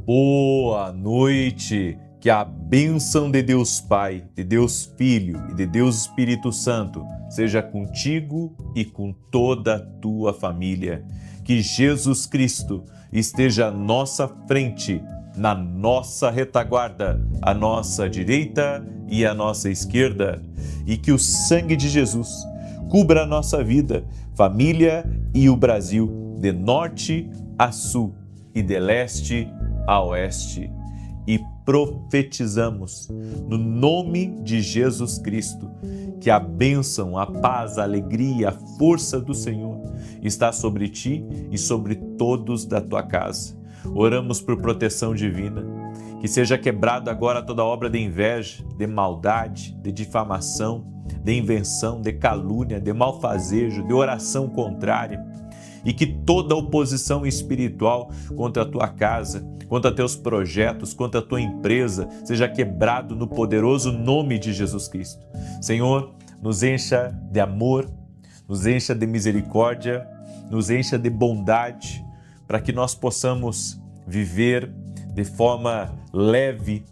Boa noite, que a bênção de Deus Pai, de Deus Filho e de Deus Espírito Santo seja contigo e com toda a tua família. Que Jesus Cristo esteja à nossa frente, na nossa retaguarda, à nossa direita e à nossa esquerda. E que o sangue de Jesus cubra a nossa vida, família e o Brasil, de norte a sul e de leste a oeste, e profetizamos no nome de Jesus Cristo que a bênção, a paz, a alegria, a força do Senhor está sobre ti e sobre todos da tua casa. Oramos por proteção divina, que seja quebrado agora toda obra de inveja, de maldade, de difamação, de invenção, de calúnia, de malfazejo, de oração contrária, e que toda oposição espiritual contra a tua casa, contra teus projetos, contra a tua empresa, seja quebrado no poderoso nome de Jesus Cristo. Senhor, nos encha de amor, nos encha de misericórdia, nos encha de bondade, para que nós possamos viver de forma leve,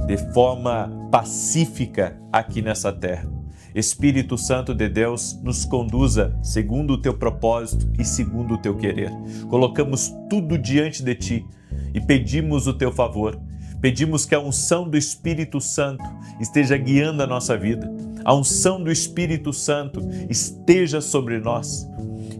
de forma pacífica aqui nessa terra. Espírito Santo de Deus, nos conduza segundo o teu propósito e segundo o teu querer. Colocamos tudo diante de ti e pedimos o teu favor. Pedimos que a unção do Espírito Santo esteja guiando a nossa vida. A unção do Espírito Santo esteja sobre nós.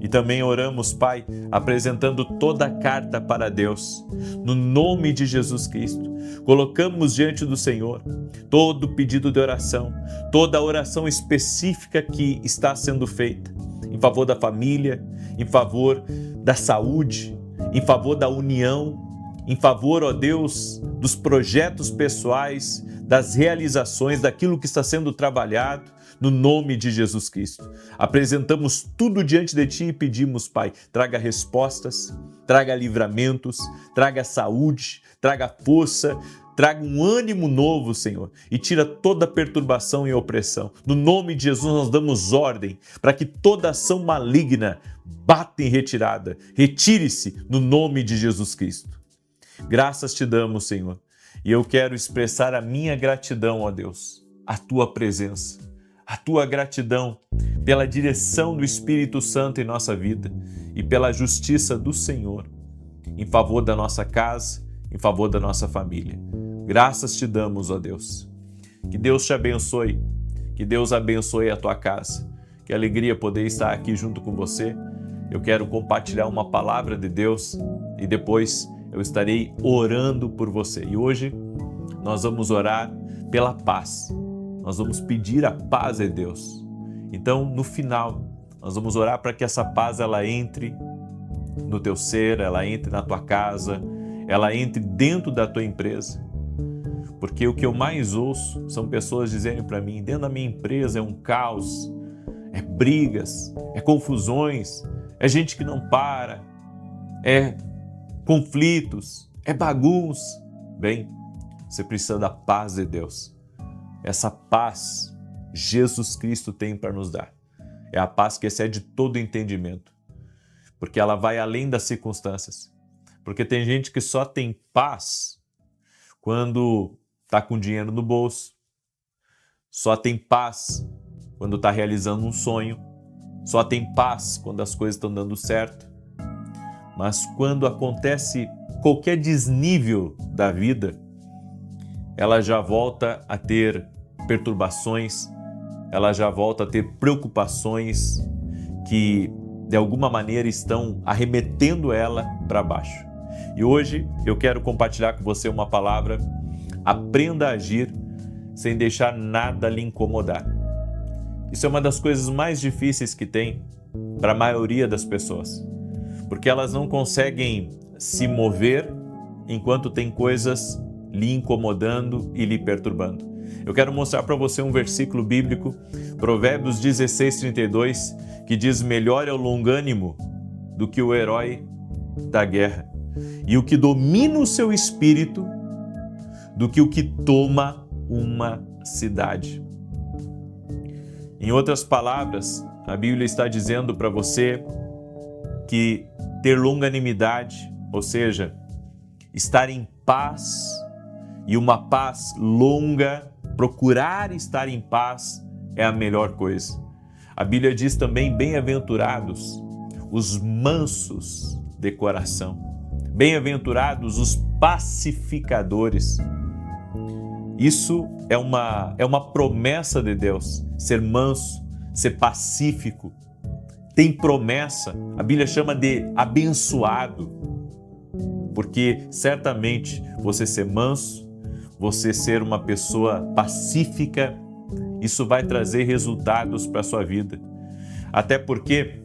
E também oramos, Pai, apresentando toda a carta para Deus, no nome de Jesus Cristo. Colocamos diante do Senhor todo pedido de oração, toda a oração específica que está sendo feita em favor da família, em favor da saúde, em favor da união, em favor, ó Deus, dos projetos pessoais, das realizações, daquilo que está sendo trabalhado, no nome de Jesus Cristo. Apresentamos tudo diante de Ti e pedimos, Pai, traga respostas, traga livramentos, traga saúde, traga força, traga um ânimo novo, Senhor, e tira toda perturbação e opressão. No nome de Jesus nós damos ordem para que toda ação maligna bata em retirada. Retire-se no nome de Jesus Cristo. Graças te damos, Senhor, e eu quero expressar a minha gratidão, ó Deus, à Tua presença, a Tua gratidão pela direção do Espírito Santo em nossa vida e pela justiça do Senhor em favor da nossa casa, em favor da nossa família. Graças te damos, ó Deus. Que Deus te abençoe, que Deus abençoe a tua casa. Que alegria poder estar aqui junto com você. Eu quero compartilhar uma palavra de Deus e depois eu estarei orando por você. E hoje nós vamos orar pela paz. Nós vamos pedir a paz de Deus. Então, no final, nós vamos orar para que essa paz ela entre no teu ser, ela entre na tua casa, ela entre dentro da tua empresa. Porque o que eu mais ouço são pessoas dizendo para mim, dentro da minha empresa é um caos, é brigas, é confusões, é gente que não para, é conflitos, é bagunça. Bem, você precisa da paz de Deus. Essa paz Jesus Cristo tem para nos dar. É a paz que excede todo entendimento, porque ela vai além das circunstâncias. Porque tem gente que só tem paz quando está com dinheiro no bolso, só tem paz quando está realizando um sonho, só tem paz quando as coisas estão dando certo. Mas quando acontece qualquer desnível da vida, ela já volta a ter perturbações, ela já volta a ter preocupações que, de alguma maneira, estão arremetendo ela para baixo. E hoje eu quero compartilhar com você uma palavra: aprenda a agir sem deixar nada lhe incomodar. Isso é uma das coisas mais difíceis que tem para a maioria das pessoas, porque elas não conseguem se mover enquanto tem coisas lhe incomodando e lhe perturbando. Eu quero mostrar para você um versículo bíblico, Provérbios 16:32, que diz: melhor é o longânimo do que o herói da guerra, e o que domina o seu espírito do que o que toma uma cidade. Em outras palavras, a Bíblia está dizendo para você que ter longanimidade, ou seja, estar em paz, e uma paz longa, procurar estar em paz é a melhor coisa. A Bíblia diz também: bem-aventurados os mansos de coração, bem-aventurados os pacificadores. Isso é uma promessa de Deus, ser manso, ser pacífico. Tem promessa, a Bíblia chama de abençoado, porque certamente você ser manso, você ser uma pessoa pacífica, isso vai trazer resultados para a sua vida. Até porque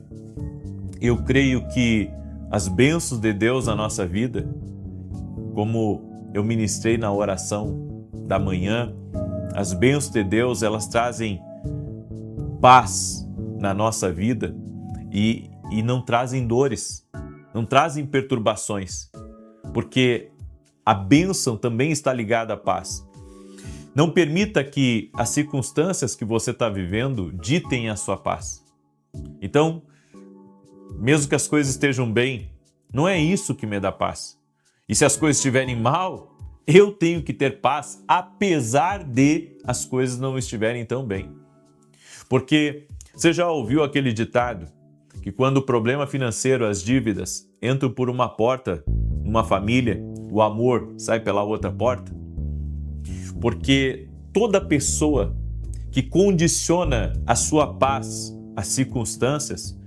eu creio que as bênçãos de Deus na nossa vida, como eu ministrei na oração da manhã, as bênçãos de Deus, elas trazem paz na nossa vida e não trazem dores, não trazem perturbações, porque a bênção também está ligada à paz. Não permita que as circunstâncias que você está vivendo ditem a sua paz. Então, mesmo que as coisas estejam bem, não é isso que me dá paz. E se as coisas estiverem mal, eu tenho que ter paz, apesar de as coisas não estiverem tão bem. Porque você já ouviu aquele ditado que quando o problema financeiro, as dívidas, entram por uma porta, numa família, o amor sai pela outra porta? Porque toda pessoa que condiciona a sua paz às circunstâncias,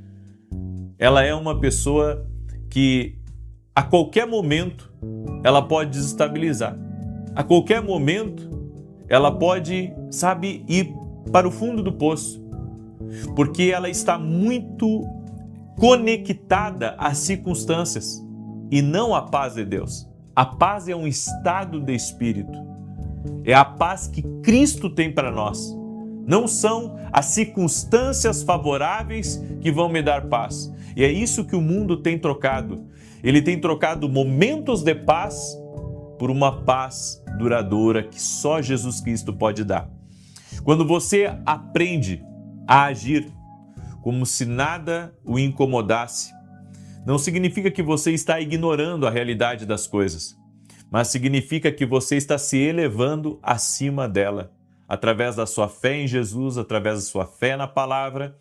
ela é uma pessoa que a qualquer momento ela pode desestabilizar. A qualquer momento ela pode, ir para o fundo do poço, porque ela está muito conectada às circunstâncias e não à paz de Deus. A paz é um estado de espírito. É a paz que Cristo tem para nós. Não são as circunstâncias favoráveis que vão me dar paz. E é isso que o mundo tem trocado. Ele tem trocado momentos de paz por uma paz duradoura que só Jesus Cristo pode dar. Quando você aprende a agir como se nada o incomodasse, não significa que você está ignorando a realidade das coisas, mas significa que você está se elevando acima dela, através da sua fé em Jesus, através da sua fé na palavra,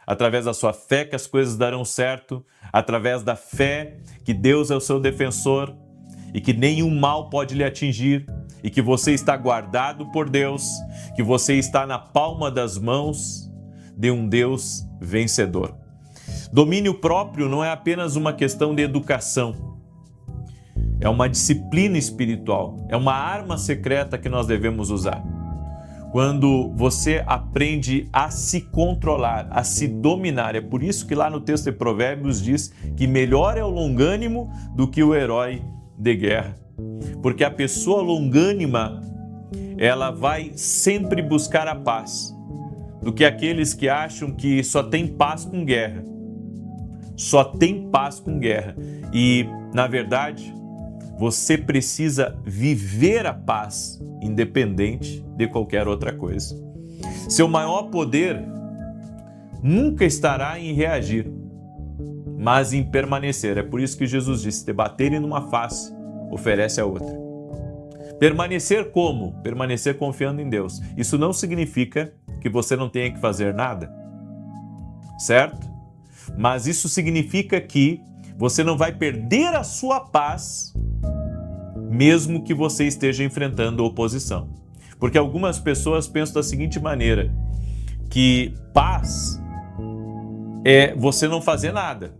através da sua fé que as coisas darão certo, através da fé que Deus é o seu defensor e que nenhum mal pode lhe atingir, e que você está guardado por Deus, que você está na palma das mãos de um Deus vencedor. Domínio próprio não é apenas uma questão de educação, é uma disciplina espiritual, é uma arma secreta que nós devemos usar. Quando você aprende a se controlar, a se dominar, é por isso que lá no texto de Provérbios diz que melhor é o longânimo do que o herói de guerra. Porque a pessoa longânima, ela vai sempre buscar a paz, do que aqueles que acham que só tem paz com guerra. Só tem paz com guerra. E, na verdade, você precisa viver a paz, independente de qualquer outra coisa. Seu maior poder nunca estará em reagir, mas em permanecer. É por isso que Jesus disse: te baterem numa face, oferece a outra. Permanecer como? Permanecer confiando em Deus. Isso não significa que você não tenha que fazer nada, certo? Mas isso significa que você não vai perder a sua paz, mesmo que você esteja enfrentando oposição. Porque algumas pessoas pensam da seguinte maneira, que paz é você não fazer nada.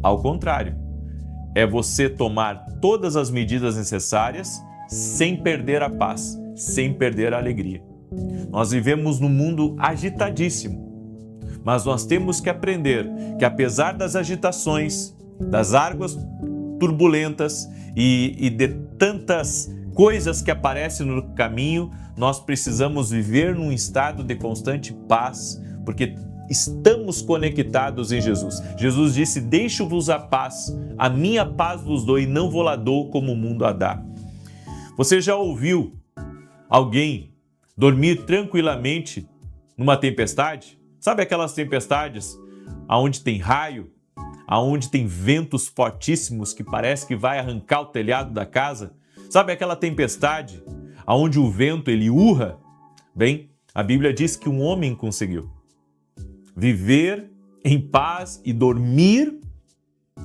Ao contrário, é você tomar todas as medidas necessárias sem perder a paz, sem perder a alegria. Nós vivemos num mundo agitadíssimo, mas nós temos que aprender que apesar das agitações, das águas turbulentas e de tantas coisas que aparecem no caminho, nós precisamos viver num estado de constante paz, porque estamos conectados em Jesus. Jesus disse: deixo-vos a paz, a minha paz vos dou e não vou lá dou como o mundo a dá. Você já ouviu alguém dormir tranquilamente numa tempestade? Sabe aquelas tempestades onde tem raio, onde tem ventos fortíssimos que parece que vai arrancar o telhado da casa? Sabe aquela tempestade onde o vento ele urra? Bem, a Bíblia diz que um homem conseguiu viver em paz e dormir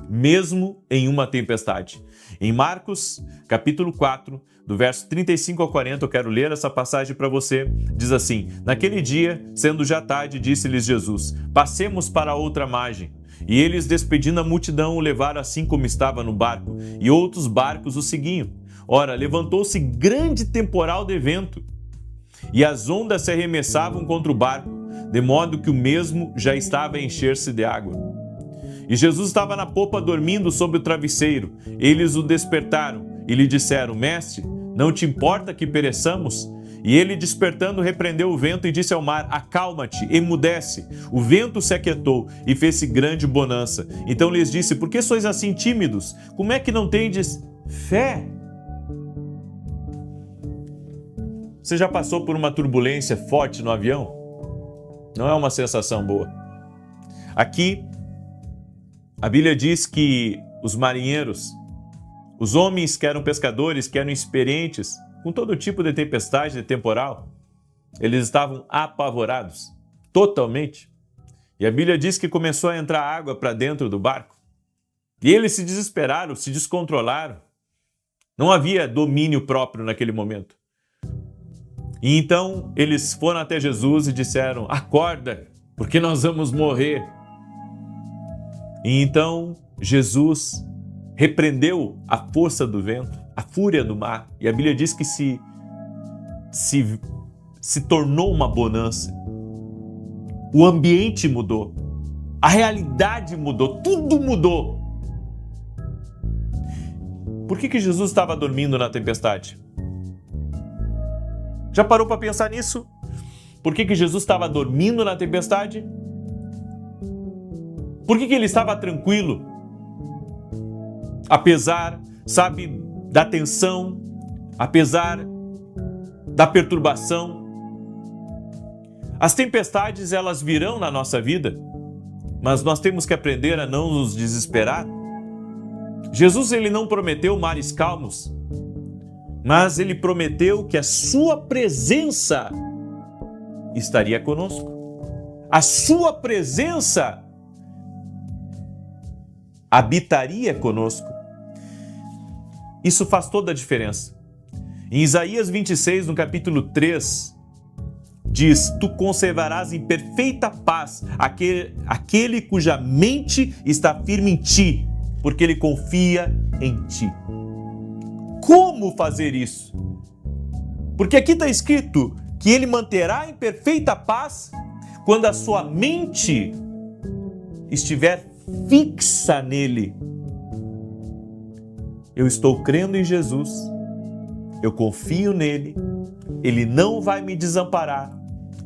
mesmo em uma tempestade. Em Marcos, capítulo 4, do verso 35 ao 40, eu quero ler essa passagem para você. Diz assim: naquele dia, sendo já tarde, disse-lhes Jesus: passemos para a outra margem. E eles, despedindo a multidão, o levaram assim como estava no barco, e outros barcos o seguiam. Ora, levantou-se grande temporal de vento, e as ondas se arremessavam contra o barco, de modo que o mesmo já estava a encher-se de água. E Jesus estava na popa dormindo sobre o travesseiro. Eles o despertaram e lhe disseram: Mestre, não te importa que pereçamos? E ele, despertando, repreendeu o vento e disse ao mar: acalma-te, emudece. O vento se aquietou e fez-se grande bonança. Então lhes disse: por que sois assim tímidos? Como é que não tendes fé? Você já passou por uma turbulência forte no avião? Não é uma sensação boa. Aqui, a Bíblia diz que os marinheiros, os homens que eram pescadores, que eram experientes com todo tipo de tempestade, de temporal, eles estavam apavorados, totalmente. E a Bíblia diz que começou a entrar água para dentro do barco. E eles se desesperaram, se descontrolaram. Não havia domínio próprio naquele momento. E então eles foram até Jesus e disseram: acorda, porque nós vamos morrer. E então Jesus repreendeu a força do vento, a fúria do mar. E a Bíblia diz que se tornou uma bonança. O ambiente mudou, a realidade mudou, tudo mudou. Por que Jesus estava dormindo na tempestade? Já parou para pensar nisso? Por que Jesus estava dormindo na tempestade? Por que ele estava tranquilo? Apesar, sabe, da tensão, apesar da perturbação. As tempestades, elas virão na nossa vida, mas nós temos que aprender a não nos desesperar. Jesus, ele não prometeu mares calmos, mas ele prometeu que a sua presença estaria conosco. A sua presença habitaria conosco. Isso faz toda a diferença. Em Isaías 26, no capítulo 3, diz: tu conservarás em perfeita paz aquele cuja mente está firme em ti, porque ele confia em ti. Como fazer isso? Porque aqui está escrito que ele manterá em perfeita paz quando a sua mente estiver fixa nele. Eu estou crendo em Jesus, eu confio nele, ele não vai me desamparar,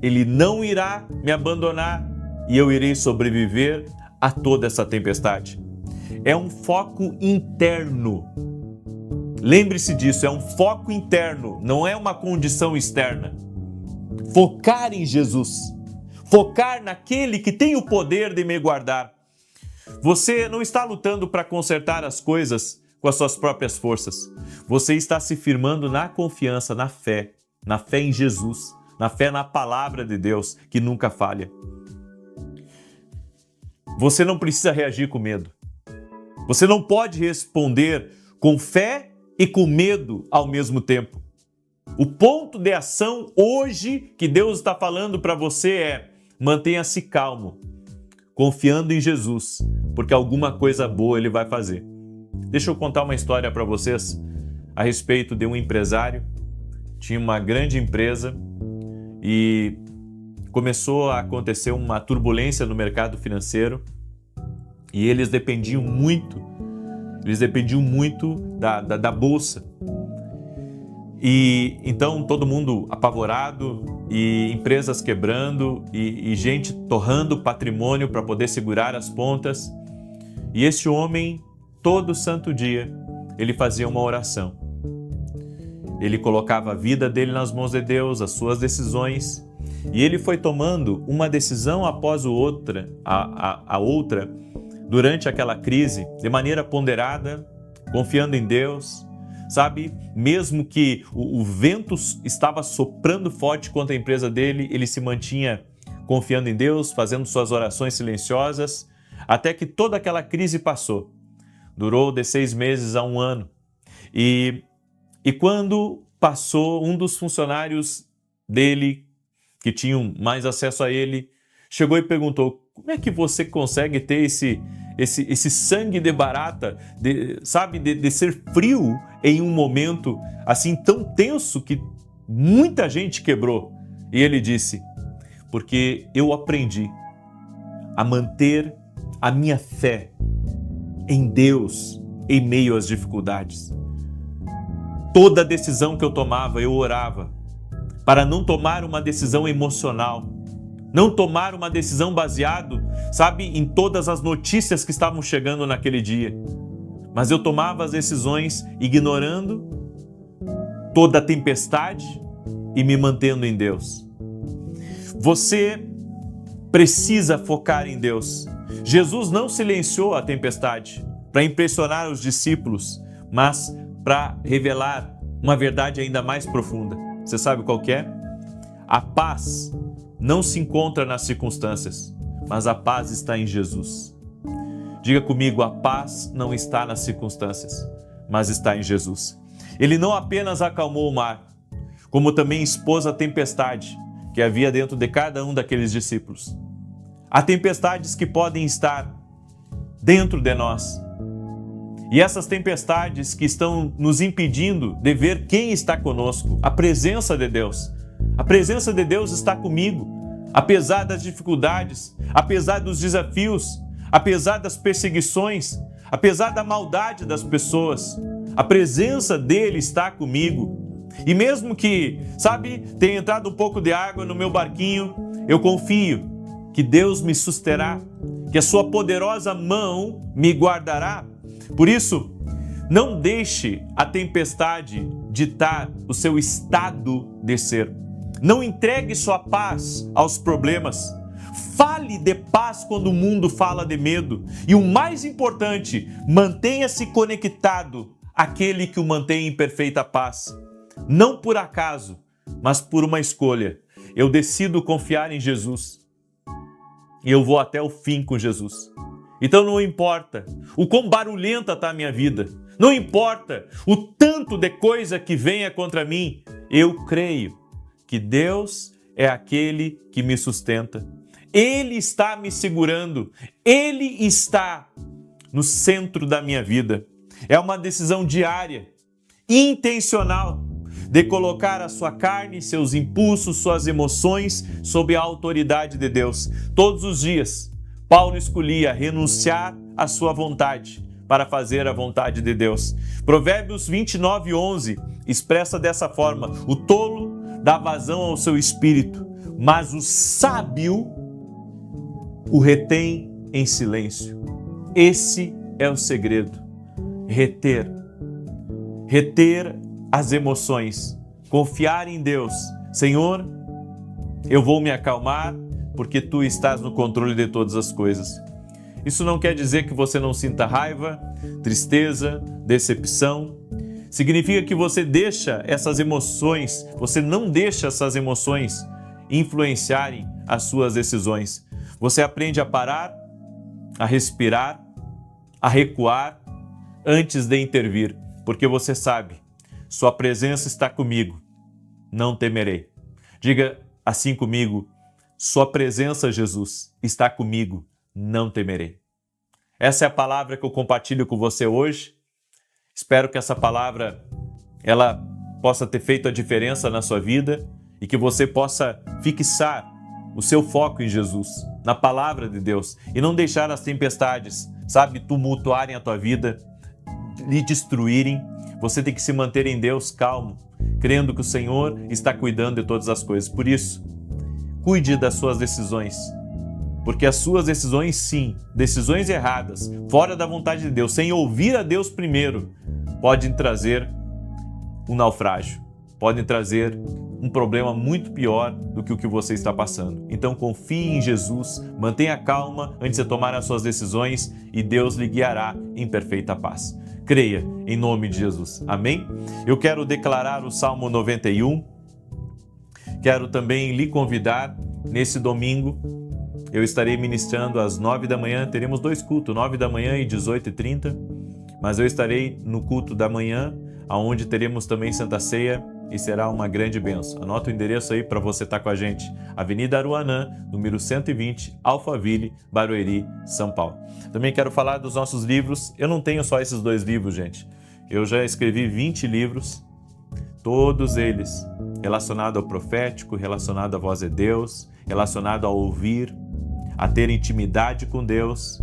ele não irá me abandonar e eu irei sobreviver a toda essa tempestade. É um foco interno. Lembre-se disso, é um foco interno, não é uma condição externa. Focar em Jesus, focar naquele que tem o poder de me guardar. Você não está lutando para consertar as coisas com as suas próprias forças. Você está se firmando na confiança, na fé em Jesus, na fé na palavra de Deus, que nunca falha. Você não precisa reagir com medo. Você não pode responder com fé e com medo ao mesmo tempo. O ponto de ação hoje que Deus está falando para você é: mantenha-se calmo, confiando em Jesus, porque alguma coisa boa Ele vai fazer. Deixa eu contar uma história para vocês a respeito de um empresário. Tinha uma grande empresa e começou a acontecer uma turbulência no mercado financeiro e eles dependiam muito da bolsa. E então todo mundo apavorado e empresas quebrando e gente torrando patrimônio para poder segurar as pontas. E esse homem, todo santo dia, ele fazia uma oração. Ele colocava a vida dele nas mãos de Deus, as suas decisões, e ele foi tomando uma decisão após a outra durante aquela crise, de maneira ponderada, confiando em Deus, sabe, mesmo que o vento estava soprando forte contra a empresa dele, ele se mantinha confiando em Deus, fazendo suas orações silenciosas, até que toda aquela crise passou. Durou de 6 meses a 1 ano. E quando passou, um dos funcionários dele, que tinham mais acesso a ele, chegou e perguntou: como é que você consegue ter esse sangue de barata, de ser frio em um momento assim tão tenso que muita gente quebrou? E ele disse: porque eu aprendi a manter a minha fé em Deus em meio às dificuldades. Toda decisão que eu tomava, eu orava para não tomar uma decisão emocional, não tomar uma decisão baseado, sabe, em todas as notícias que estavam chegando naquele dia. Mas eu tomava as decisões ignorando toda a tempestade e me mantendo em Deus. Você precisa focar em Deus. Jesus não silenciou a tempestade para impressionar os discípulos, mas para revelar uma verdade ainda mais profunda. Você sabe qual que é? A paz não se encontra nas circunstâncias, mas a paz está em Jesus. Diga comigo: a paz não está nas circunstâncias, mas está em Jesus. Ele não apenas acalmou o mar, como também expôs a tempestade que havia dentro de cada um daqueles discípulos. Há tempestades que podem estar dentro de nós. E essas tempestades que estão nos impedindo de ver quem está conosco, a presença de Deus. A presença de Deus está comigo, apesar das dificuldades, apesar dos desafios, apesar das perseguições, apesar da maldade das pessoas. A presença dele está comigo. E mesmo que, sabe, tenha entrado um pouco de água no meu barquinho, eu confio que Deus me susterá, que a sua poderosa mão me guardará. Por isso, não deixe a tempestade ditar o seu estado de ser. Não entregue sua paz aos problemas. Fale de paz quando o mundo fala de medo. E o mais importante, mantenha-se conectado àquele que o mantém em perfeita paz. Não por acaso, mas por uma escolha. Eu decido confiar em Jesus. E eu vou até o fim com Jesus. Então não importa o quão barulhenta está a minha vida, não importa o tanto de coisa que venha contra mim, eu creio que Deus é aquele que me sustenta. Ele está me segurando, Ele está no centro da minha vida. É uma decisão diária, intencional, de colocar a sua carne, seus impulsos, suas emoções sob a autoridade de Deus. Todos os dias, Paulo escolhia renunciar à sua vontade para fazer a vontade de Deus. Provérbios 29:11 expressa dessa forma: o tolo dá vazão ao seu espírito, mas o sábio o retém em silêncio. Esse é o segredo. Reter as emoções, confiar em Deus. Senhor, eu vou me acalmar porque Tu estás no controle de todas as coisas. Isso não quer dizer que você não sinta raiva, tristeza, decepção. Significa que você não deixa essas emoções influenciarem as suas decisões. Você aprende a parar, a respirar, a recuar antes de intervir, porque você sabe, Sua presença está comigo, não temerei. Diga assim comigo: Sua presença, Jesus, está comigo, não temerei. Essa é a palavra que eu compartilho com você hoje. Espero que essa palavra ela possa ter feito a diferença na sua vida e que você possa fixar o seu foco em Jesus, na palavra de Deus, e não deixar as tempestades, tumultuarem a tua vida, lhe destruírem. Você tem que se manter em Deus calmo, crendo que o Senhor está cuidando de todas as coisas. Por isso, cuide das suas decisões, porque as suas decisões, sim, decisões erradas, fora da vontade de Deus, sem ouvir a Deus primeiro, podem trazer um naufrágio, podem trazer um problema muito pior do que o que você está passando. Então confie em Jesus, mantenha calma antes de tomar as suas decisões e Deus lhe guiará em perfeita paz. Creia em nome de Jesus. Amém? Eu quero declarar o Salmo 91. Quero também lhe convidar nesse domingo. Eu estarei ministrando às 9 da manhã. Teremos 2 cultos, 9 da manhã e 18h30. Mas eu estarei no culto da manhã, onde teremos também Santa Ceia e será uma grande bênção. Anota o endereço aí para você estar com a gente. Avenida Aruanã, número 120, Alphaville, Barueri, São Paulo. Também quero falar dos nossos livros. Eu não tenho só esses 2 livros, gente. Eu já escrevi 20 livros, todos eles relacionados ao profético, relacionado à voz de Deus, relacionado a ouvir, a ter intimidade com Deus.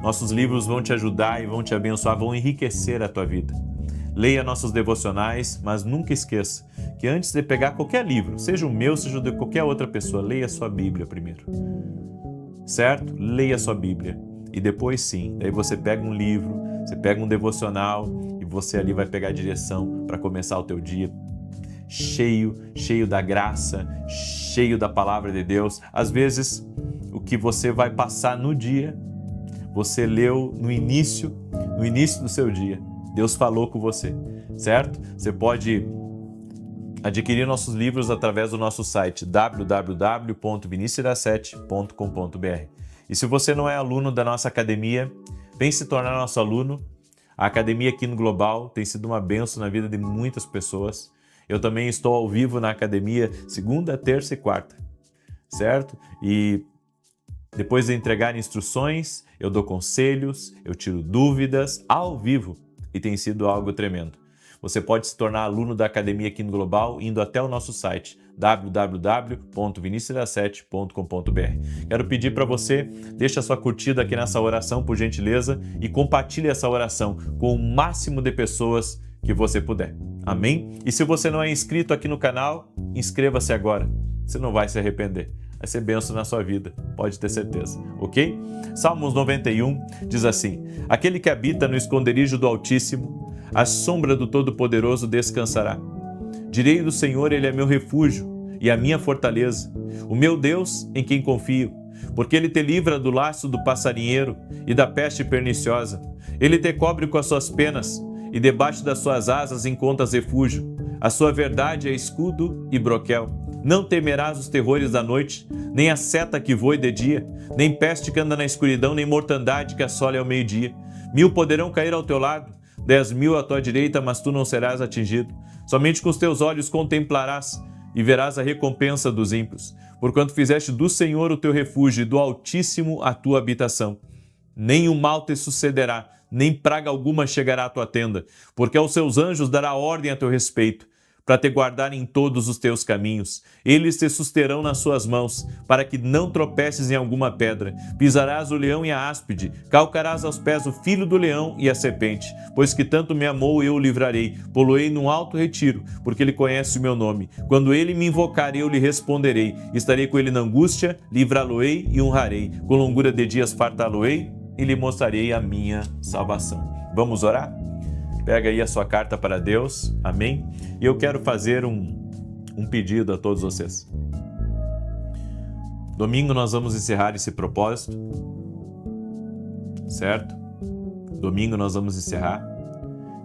Nossos livros vão te ajudar e vão te abençoar, vão enriquecer a tua vida. Leia nossos devocionais, mas nunca esqueça que antes de pegar qualquer livro, seja o meu, seja o de qualquer outra pessoa, leia a sua Bíblia primeiro. Certo? Leia a sua Bíblia. E depois sim, daí você pega um livro, você pega um devocional e você ali vai pegar a direção para começar o teu dia cheio da graça, cheio da palavra de Deus. Às vezes, o que você vai passar no dia, você leu no início do seu dia. Deus falou com você, certo? Você pode adquirir nossos livros através do nosso site www.vinicius17.com.br. E se você não é aluno da nossa academia, vem se tornar nosso aluno. A academia aqui no Global tem sido uma bênção na vida de muitas pessoas. Eu também estou ao vivo na academia segunda, terça e quarta, certo? E depois de entregar instruções, eu dou conselhos, eu tiro dúvidas ao vivo. E tem sido algo tremendo. Você pode se tornar aluno da academia aqui no Global indo até o nosso site www.vinicius17.com.br. Quero pedir para você, deixa a sua curtida aqui nessa oração, por gentileza, e compartilhe essa oração com o máximo de pessoas que você puder. Amém? E se você não é inscrito aqui no canal, inscreva-se agora. Você não vai se arrepender. Vai ser bênção na sua vida, pode ter certeza, ok? Salmos 91 diz assim: aquele que habita no esconderijo do Altíssimo, à sombra do Todo-Poderoso descansará. Direi do Senhor, Ele é meu refúgio e a minha fortaleza, o meu Deus em quem confio, porque Ele te livra do laço do passarinheiro e da peste perniciosa. Ele te cobre com as suas penas e debaixo das suas asas encontras refúgio. A sua verdade é escudo e broquel. Não temerás os terrores da noite, nem a seta que voe de dia, nem peste que anda na escuridão, nem mortandade que assole ao meio-dia. 1000 poderão cair ao teu lado, 10.000 à tua direita, mas tu não serás atingido. Somente com os teus olhos contemplarás e verás a recompensa dos ímpios, porquanto fizeste do Senhor o teu refúgio e do Altíssimo a tua habitação. Nem o mal te sucederá, nem praga alguma chegará à tua tenda, porque aos seus anjos dará ordem a teu respeito, para te guardar em todos os teus caminhos. Eles te susterão nas suas mãos, para que não tropeces em alguma pedra. Pisarás o leão e a áspide, calcarás aos pés o filho do leão e a serpente. Pois que tanto me amou, eu o livrarei, poloei num alto retiro, porque ele conhece o meu nome. Quando ele me invocar, eu lhe responderei. Estarei com ele na angústia, livrá-lo-ei e honrarei. Com longura de dias fartá-lo-ei e lhe mostrarei a minha salvação. Vamos orar? Pega aí a sua carta para Deus, amém? E eu quero fazer um pedido a todos vocês. Domingo nós vamos encerrar esse propósito, certo? Domingo nós vamos encerrar.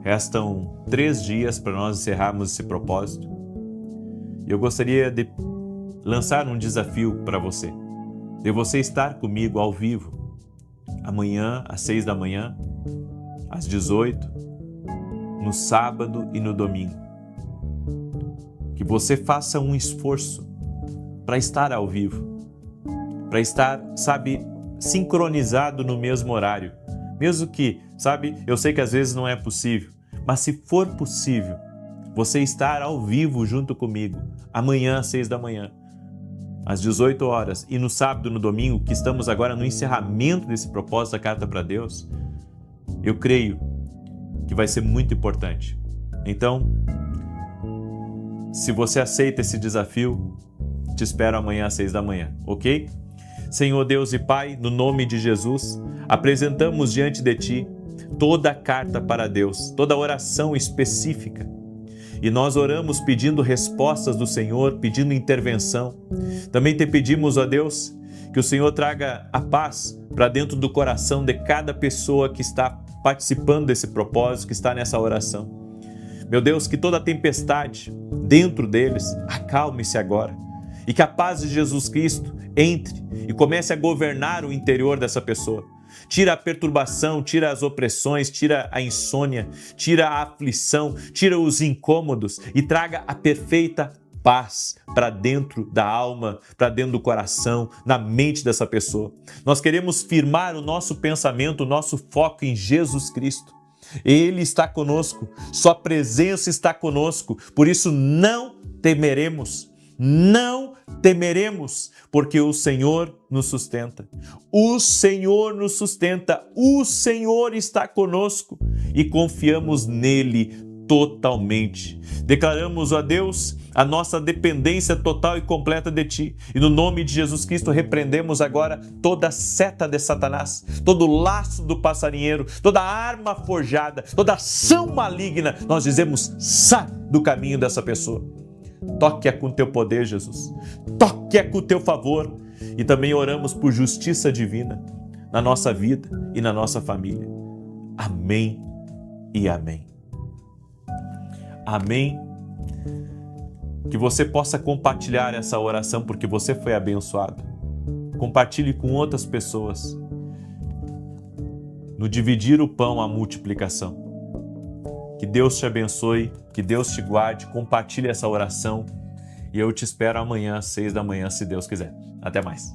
Restam 3 dias para nós encerrarmos esse propósito. E eu gostaria de lançar um desafio para você, de você estar comigo ao vivo, amanhã às 6 da manhã, às 18, no sábado e no domingo. Que você faça um esforço para estar ao vivo, para estar, sincronizado no mesmo horário. Mesmo que, eu sei que às vezes não é possível, mas se for possível, você estar ao vivo junto comigo, amanhã às 6 da manhã, às 18 horas, e no sábado e no domingo, que estamos agora no encerramento desse propósito da Carta para Deus, eu creio que vai ser muito importante. Então, se você aceita esse desafio, te espero amanhã às 6 da manhã, ok? Senhor Deus e Pai, no nome de Jesus, apresentamos diante de Ti toda a carta para Deus, toda oração específica. E nós oramos pedindo respostas do Senhor, pedindo intervenção. Também te pedimos, ó Deus, que o Senhor traga a paz para dentro do coração de cada pessoa que está participando desse propósito, que está nessa oração. Meu Deus, que toda tempestade dentro deles acalme-se agora e que a paz de Jesus Cristo entre e comece a governar o interior dessa pessoa. Tira a perturbação, tira as opressões, tira a insônia, tira a aflição, tira os incômodos e traga a perfeita paz para dentro da alma, para dentro do coração, na mente dessa pessoa. Nós queremos firmar o nosso pensamento, o nosso foco em Jesus Cristo. Ele está conosco, sua presença está conosco, por isso não temeremos. Não temeremos, porque o Senhor nos sustenta. O Senhor nos sustenta, o Senhor está conosco e confiamos nele totalmente. Declaramos a Deus a nossa dependência total e completa de Ti. E no nome de Jesus Cristo repreendemos agora toda seta de Satanás, todo laço do passarinheiro, toda arma forjada, toda ação maligna. Nós dizemos, sai do caminho dessa pessoa. Toque-a com teu poder, Jesus. Toque-a com teu favor. E também oramos por justiça divina na nossa vida e na nossa família. Amém e amém. Amém. Que você possa compartilhar essa oração porque você foi abençoado. Compartilhe com outras pessoas. No dividir o pão, a multiplicação. Que Deus te abençoe, que Deus te guarde, compartilhe essa oração e eu te espero amanhã às 6 da manhã, se Deus quiser. Até mais.